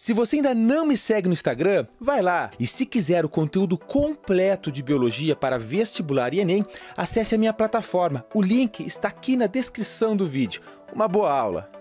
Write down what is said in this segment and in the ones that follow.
Se você ainda não me segue no Instagram, vai lá. E se quiser o conteúdo completo de biologia para vestibular e Enem, acesse a minha plataforma. O link está aqui na descrição do vídeo. Uma boa aula!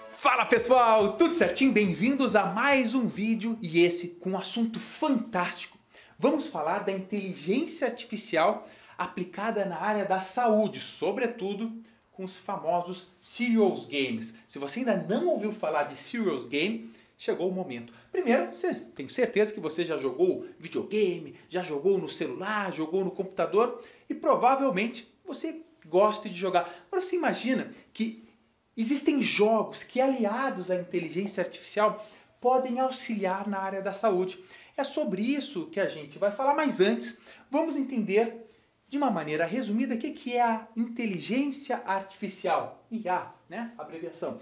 Fala pessoal, tudo certinho? Bem-vindos a mais um vídeo e esse com um assunto fantástico. Vamos falar da inteligência artificial aplicada na área da saúde, sobretudo com os famosos Serious Games. Se você ainda não ouviu falar de Serious Game, chegou o momento. Primeiro, tenho certeza que você já jogou videogame, já jogou no celular, jogou no computador e provavelmente você gosta de jogar. Agora você imagina que existem jogos que, aliados à inteligência artificial, podem auxiliar na área da saúde. É sobre isso que a gente vai falar, mas antes vamos entender de uma maneira resumida o que é a inteligência artificial, IA, né? Abreviação.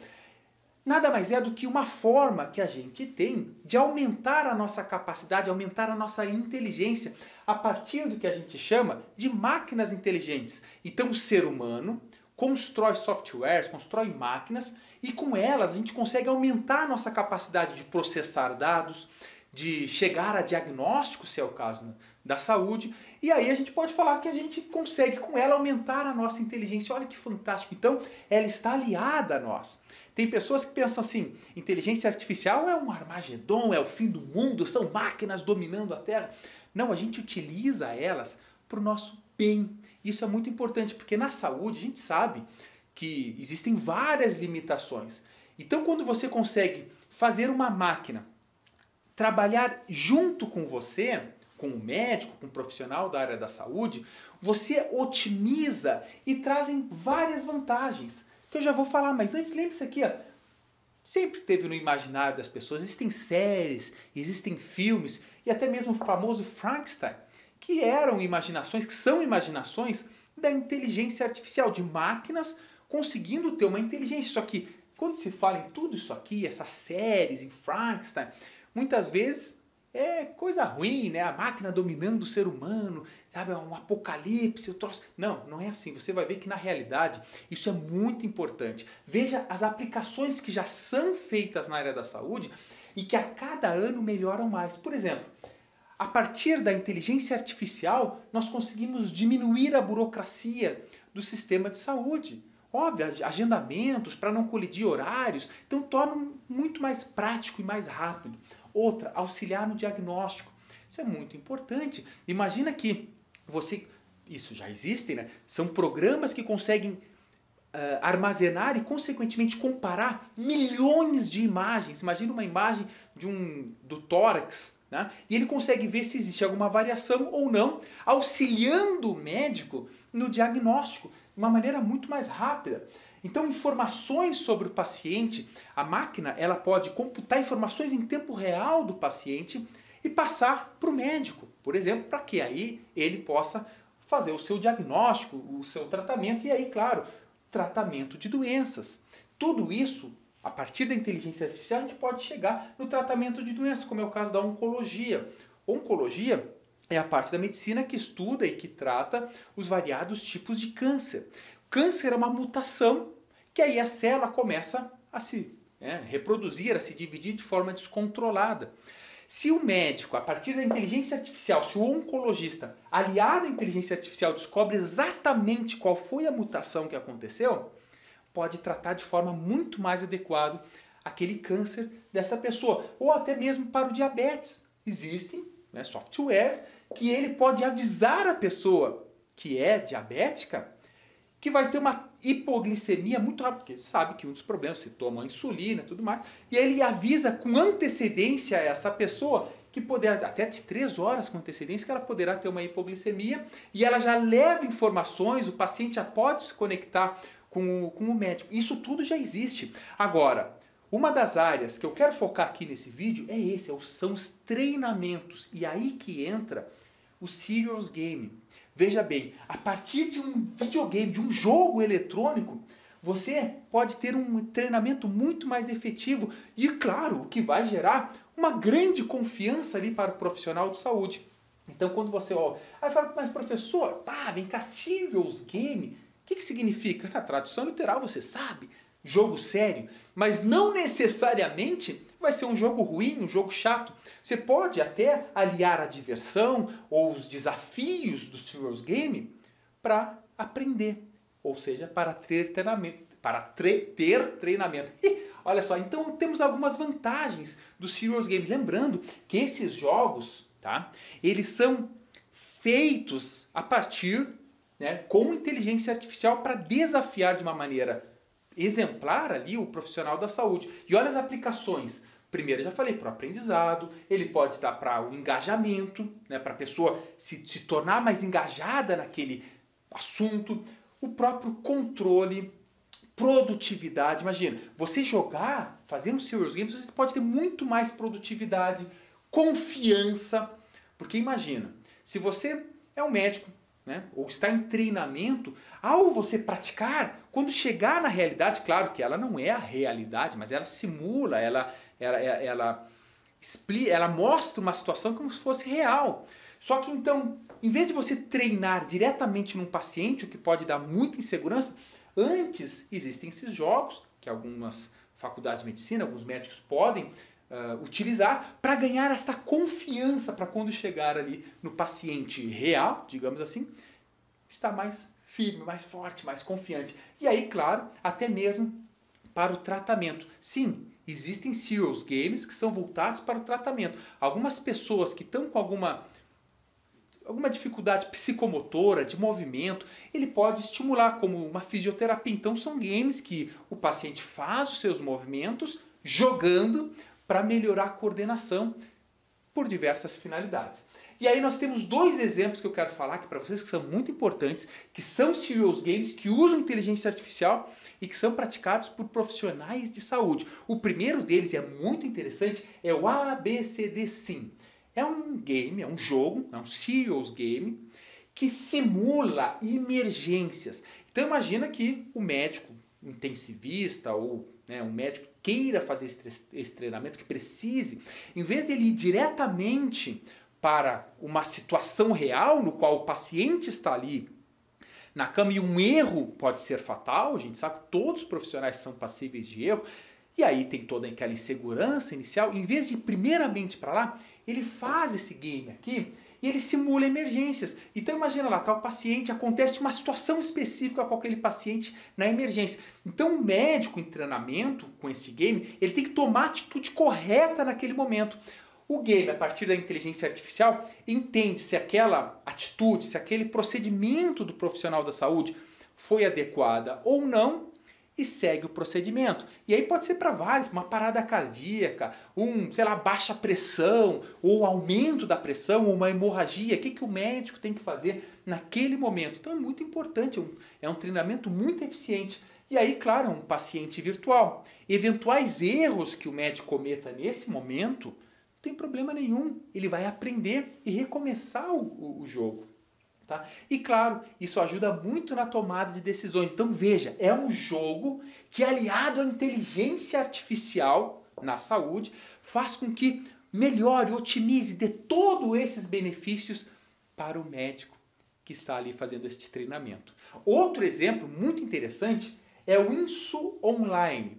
Nada mais é do que uma forma que a gente tem de aumentar a nossa capacidade, aumentar a nossa inteligência a partir do que a gente chama de máquinas inteligentes. Então o ser humano constrói softwares, constrói máquinas e com elas a gente consegue aumentar a nossa capacidade de processar dados, de chegar a diagnóstico, se é o caso da saúde, e aí a gente pode falar que a gente consegue com ela aumentar a nossa inteligência. Olha que fantástico! Então ela está aliada a nós. Tem pessoas que pensam assim, inteligência artificial é um Armagedon, é o fim do mundo, são máquinas dominando a Terra. Não, a gente utiliza elas para o nosso bem. Isso é muito importante, porque na saúde a gente sabe que existem várias limitações. Então quando você consegue fazer uma máquina trabalhar junto com você, com o médico, com o profissional da área da saúde, você otimiza e trazem várias vantagens, que eu já vou falar, mas antes lembre-se aqui, ó, sempre esteve no imaginário das pessoas, existem séries, existem filmes e até mesmo o famoso Frankenstein, que eram imaginações, que são imaginações da inteligência artificial, de máquinas conseguindo ter uma inteligência. Só que quando se fala em tudo isso aqui, essas séries, em Frankenstein, muitas vezes é coisa ruim, né? A máquina dominando o ser humano, sabe? Um apocalipse, o troço. Não, não é assim. Você vai ver que na realidade isso é muito importante. Veja as aplicações que já são feitas na área da saúde e que a cada ano melhoram mais. Por exemplo, a partir da inteligência artificial nós conseguimos diminuir a burocracia do sistema de saúde. Óbvio, agendamentos para não colidir horários, então torna muito mais prático e mais rápido. Outra, auxiliar no diagnóstico. Isso é muito importante. Imagina que isso já existe, né? São programas que conseguem armazenar e consequentemente comparar milhões de imagens. Imagina uma imagem do tórax, né? E ele consegue ver se existe alguma variação ou não, auxiliando o médico no diagnóstico de uma maneira muito mais rápida. Então, informações sobre o paciente, a máquina ela pode computar informações em tempo real do paciente e passar para o médico, por exemplo, para que aí ele possa fazer o seu diagnóstico, o seu tratamento e aí, claro, tratamento de doenças. Tudo isso, a partir da inteligência artificial, a gente pode chegar no tratamento de doenças, como é o caso da oncologia. Oncologia é a parte da medicina que estuda e que trata os variados tipos de câncer. Câncer é uma mutação que aí a célula começa a se reproduzir, a se dividir de forma descontrolada. Se o médico, a partir da inteligência artificial, se o oncologista aliado à inteligência artificial descobre exatamente qual foi a mutação que aconteceu, pode tratar de forma muito mais adequada aquele câncer dessa pessoa. Ou até mesmo para o diabetes. Existem softwares que ele pode avisar a pessoa que é diabética que vai ter uma hipoglicemia muito rápida, porque ele sabe que um dos problemas, você toma insulina e tudo mais, e aí ele avisa com antecedência a essa pessoa que poderá, até de 3 horas com antecedência, que ela poderá ter uma hipoglicemia, e ela já leva informações, o paciente já pode se conectar com o médico. Isso tudo já existe. Agora, uma das áreas que eu quero focar aqui nesse vídeo são os treinamentos, e aí que entra o Serious Game. Veja bem, a partir de um videogame, de um jogo eletrônico, você pode ter um treinamento muito mais efetivo e, claro, o que vai gerar uma grande confiança ali para o profissional de saúde. Então, quando você aí fala, mas professor, vem cá, Serious Game, o que significa? Na tradução literal, você sabe, jogo sério, mas não necessariamente vai ser um jogo ruim, um jogo chato. Você pode até aliar a diversão ou os desafios do Serious Game para aprender, ou seja, para ter treinamento. E, olha só, então temos algumas vantagens do Serious Game. Lembrando que esses jogos, tá, eles são feitos a partir, né, com inteligência artificial para desafiar de uma maneira exemplar ali o profissional da saúde. E olha as aplicações. Primeiro, eu já falei, para o aprendizado, ele pode estar para o engajamento, né, para a pessoa se tornar mais engajada naquele assunto, o próprio controle, produtividade. Imagina, você jogar, fazer um Serious Games, você pode ter muito mais produtividade, confiança, porque imagina, se você é um médico, né, ou está em treinamento, ao você praticar, quando chegar na realidade, claro que ela não é a realidade, mas ela simula, ela mostra uma situação como se fosse real. Só que então, em vez de você treinar diretamente num paciente, o que pode dar muita insegurança, antes existem esses jogos, que algumas faculdades de medicina, alguns médicos podem utilizar para ganhar essa confiança para quando chegar ali no paciente real, digamos assim, estar mais firme, mais forte, mais confiante. E aí, claro, até mesmo para o tratamento. Sim, existem Serious Games que são voltados para o tratamento. Algumas pessoas que estão com alguma dificuldade psicomotora, de movimento, ele pode estimular como uma fisioterapia. Então são games que o paciente faz os seus movimentos jogando para melhorar a coordenação por diversas finalidades. E aí nós temos dois exemplos que eu quero falar aqui para vocês que são muito importantes, que são Serious Games, que usam inteligência artificial e que são praticados por profissionais de saúde. O primeiro deles é muito interessante, é o ABCD Sim. É um game, é um jogo, é um Serious Game que simula emergências. Então imagina que o médico intensivista ou um médico queira fazer esse treinamento, que precise, em vez dele ir diretamente para uma situação real no qual o paciente está ali na cama e um erro pode ser fatal, a gente sabe que todos os profissionais são passíveis de erro, e aí tem toda aquela insegurança inicial, em vez de ir primeiramente para lá, ele faz esse game aqui e ele simula emergências. Então imagina lá, tá o paciente, acontece uma situação específica com aquele paciente na emergência. Então o médico em treinamento com esse game, ele tem que tomar a atitude correta naquele momento. O game, a partir da inteligência artificial, entende se aquela atitude, se aquele procedimento do profissional da saúde foi adequada ou não e segue o procedimento. E aí pode ser para vários, uma parada cardíaca, baixa pressão, ou aumento da pressão, ou uma hemorragia. O que o médico tem que fazer naquele momento? Então é muito importante, é um treinamento muito eficiente. E aí, claro, é um paciente virtual. Eventuais erros que o médico cometa nesse momento, não tem problema nenhum. Ele vai aprender e recomeçar o jogo. Tá? E claro, isso ajuda muito na tomada de decisões. Então veja, é um jogo que aliado à inteligência artificial na saúde faz com que melhore, otimize, dê todos esses benefícios para o médico que está ali fazendo este treinamento. Outro exemplo muito interessante é o Insu Online.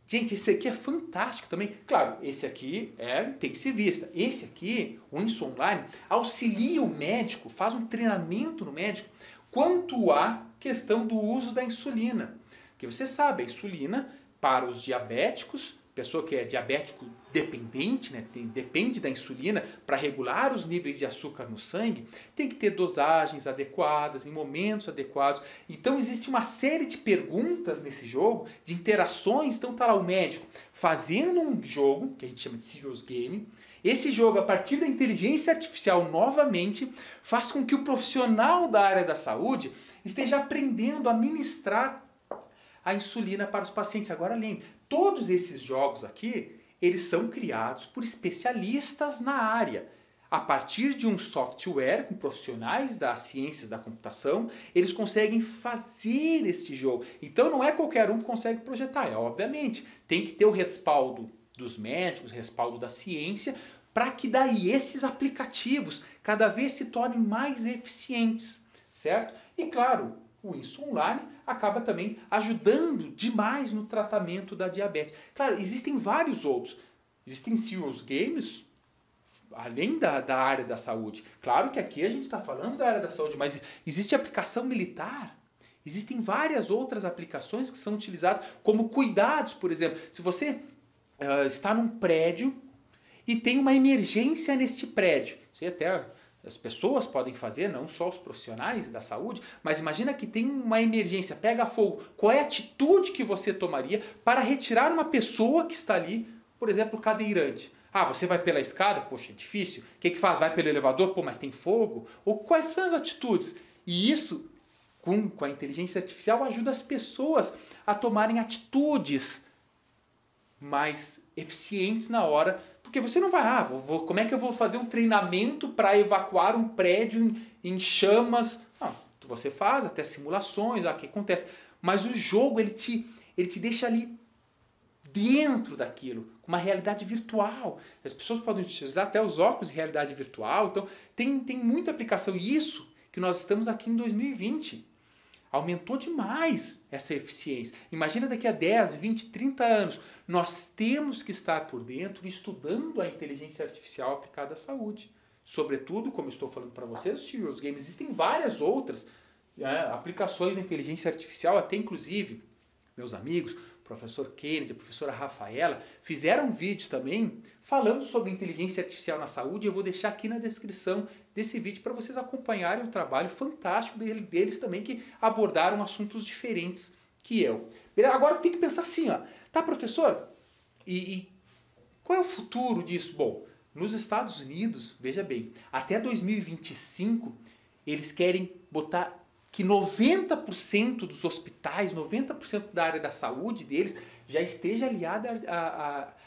Gente, esse aqui é fantástico também. Claro, esse aqui tem que ser vista. Esse aqui, o Insu Online, auxilia o médico, faz um treinamento no médico quanto à questão do uso da insulina. Porque você sabe, a insulina para os diabéticos, pessoa que é diabético dependente, né, depende da insulina para regular os níveis de açúcar no sangue, tem que ter dosagens adequadas, em momentos adequados. Então existe uma série de perguntas nesse jogo, de interações. Então está lá o médico fazendo um jogo, que a gente chama de Serious Game. Esse jogo, a partir da inteligência artificial, novamente, faz com que o profissional da área da saúde esteja aprendendo a ministrar a insulina para os pacientes. Agora lembre, todos esses jogos aqui, eles são criados por especialistas na área. A partir de um software com profissionais das ciências da computação, eles conseguem fazer este jogo. Então não é qualquer um que consegue projetar, obviamente. Tem que ter o respaldo dos médicos, o respaldo da ciência, para que daí esses aplicativos cada vez se tornem mais eficientes, certo? E claro, o insulin acaba também ajudando demais no tratamento da diabetes. Claro, existem vários outros. Existem serious games além da área da saúde. Claro que aqui a gente está falando da área da saúde, mas existe aplicação militar. Existem várias outras aplicações que são utilizadas como cuidados, por exemplo. Se você está num prédio e tem uma emergência neste prédio, isso aí até as pessoas podem fazer, não só os profissionais da saúde, mas imagina que tem uma emergência, pega fogo. Qual é a atitude que você tomaria para retirar uma pessoa que está ali, por exemplo, cadeirante? Ah, você vai pela escada? Poxa, é difícil. O que faz? Vai pelo elevador? Pô, mas tem fogo? Ou quais são as atitudes? E isso, com a inteligência artificial, ajuda as pessoas a tomarem atitudes mais eficientes na hora. Porque você não vai, como é que eu vou fazer um treinamento para evacuar um prédio em chamas? Não, você faz até simulações, o que acontece. Mas o jogo, ele te deixa ali dentro daquilo, com uma realidade virtual. As pessoas podem utilizar até os óculos de realidade virtual. Então, tem muita aplicação. E isso que nós estamos aqui em 2020. Aumentou demais essa eficiência. Imagina daqui a 10, 20, 30 anos. Nós temos que estar por dentro estudando a inteligência artificial aplicada à saúde. Sobretudo, como eu estou falando para vocês, os serious games. Existem várias outras aplicações da inteligência artificial, até inclusive, meus amigos, o professor Kennedy, a professora Rafaela, fizeram vídeos também falando sobre inteligência artificial na saúde. Eu vou deixar aqui na descrição desse vídeo para vocês acompanharem o trabalho fantástico deles também, que abordaram assuntos diferentes que eu. Agora tem que pensar assim, tá, professor? E qual é o futuro disso? Bom, nos Estados Unidos, veja bem, até 2025 eles querem botar que 90% dos hospitais, 90% da área da saúde deles já esteja aliada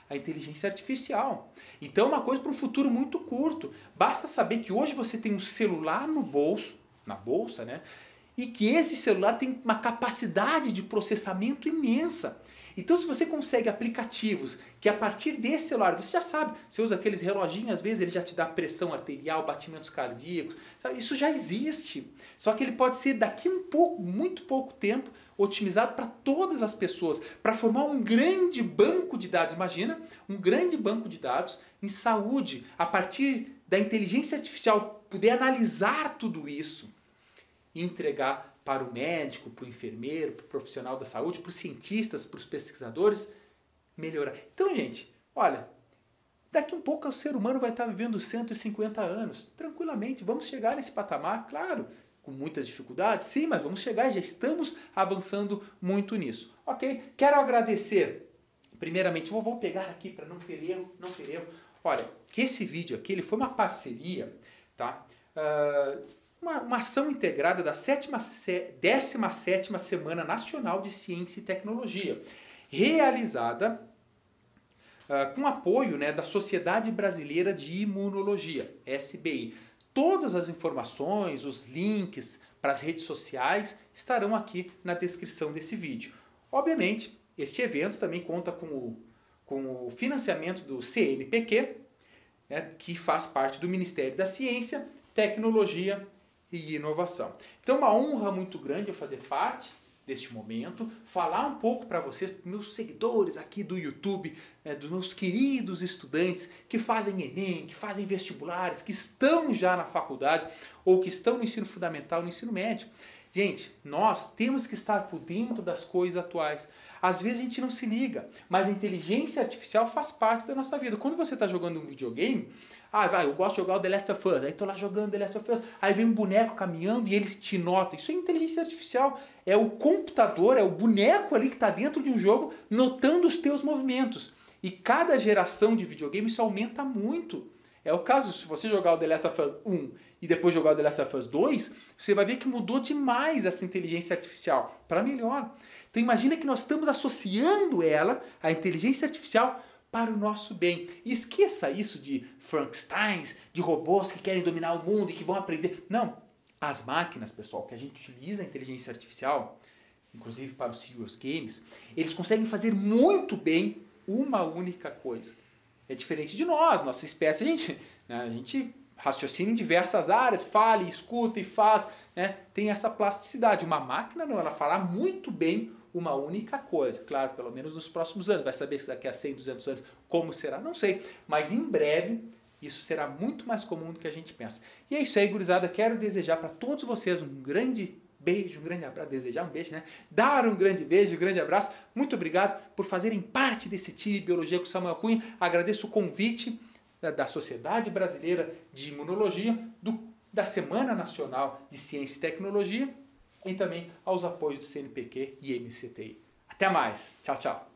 à inteligência artificial. Então é uma coisa para um futuro muito curto. Basta saber que hoje você tem um celular no bolso, na bolsa, né? E que esse celular tem uma capacidade de processamento imensa. Então, se você consegue aplicativos que a partir desse celular, você já sabe, você usa aqueles reloginhos, às vezes ele já te dá pressão arterial, batimentos cardíacos, sabe? Isso já existe. Só que ele pode ser daqui muito pouco tempo, otimizado para todas as pessoas, para formar um grande banco de dados. Imagina, um grande banco de dados em saúde, a partir da inteligência artificial, poder analisar tudo isso e entregar para o médico, para o enfermeiro, para o profissional da saúde, para os cientistas, para os pesquisadores, melhorar. Então, gente, olha, daqui um pouco o ser humano vai estar vivendo 150 anos, tranquilamente. Vamos chegar nesse patamar, claro, com muitas dificuldades, sim, mas vamos chegar e já estamos avançando muito nisso. Ok? Quero agradecer, primeiramente, vou pegar aqui para não ter erro. Olha, que esse vídeo aqui ele foi uma parceria, tá? Uma ação integrada da 17ª Semana Nacional de Ciência e Tecnologia, realizada com apoio, né, da Sociedade Brasileira de Imunologia, SBI. Todas as informações, os links para as redes sociais estarão aqui na descrição desse vídeo. Obviamente, este evento também conta com o financiamento do CNPq, né, que faz parte do Ministério da Ciência, Tecnologia e inovação. Então, uma honra muito grande eu fazer parte deste momento, falar um pouco para vocês, meus seguidores aqui do YouTube, dos meus queridos estudantes que fazem Enem, que fazem vestibulares, que estão já na faculdade ou que estão no ensino fundamental, no ensino médio. Gente, nós temos que estar por dentro das coisas atuais. Às vezes a gente não se liga, mas a inteligência artificial faz parte da nossa vida. Quando você está jogando um videogame, eu gosto de jogar o The Last of Us, aí estou lá jogando The Last of Us, aí vem um boneco caminhando e ele te nota. Isso é inteligência artificial, é o computador, é o boneco ali que está dentro de um jogo notando os teus movimentos. E cada geração de videogame isso aumenta muito. É o caso, se você jogar o The Last of Us 1 e depois jogar o The Last of Us 2, você vai ver que mudou demais essa inteligência artificial para melhor. Então imagina que nós estamos associando ela, a inteligência artificial, para o nosso bem. E esqueça isso de Frankensteins, de robôs que querem dominar o mundo e que vão aprender. Não, as máquinas, pessoal, que a gente utiliza a inteligência artificial, inclusive para os serious games, eles conseguem fazer muito bem uma única coisa. É diferente de nós, nossa espécie, a gente raciocina em diversas áreas, fale, escuta e faz, né? Tem essa plasticidade. Uma máquina não, ela fará muito bem uma única coisa. Claro, pelo menos nos próximos anos. Vai saber se daqui a 100, 200 anos como será, não sei. Mas em breve isso será muito mais comum do que a gente pensa. E é isso aí, gurizada. Quero desejar para todos vocês um grande beijo, um grande abraço. Desejar um beijo, né? Dar um grande beijo, um grande abraço. Muito obrigado por fazerem parte desse time Biologia com Samuel Cunha. Agradeço o convite da Sociedade Brasileira de Imunologia, da Semana Nacional de Ciência e Tecnologia e também aos apoios do CNPq e MCTI. Até mais. Tchau, tchau.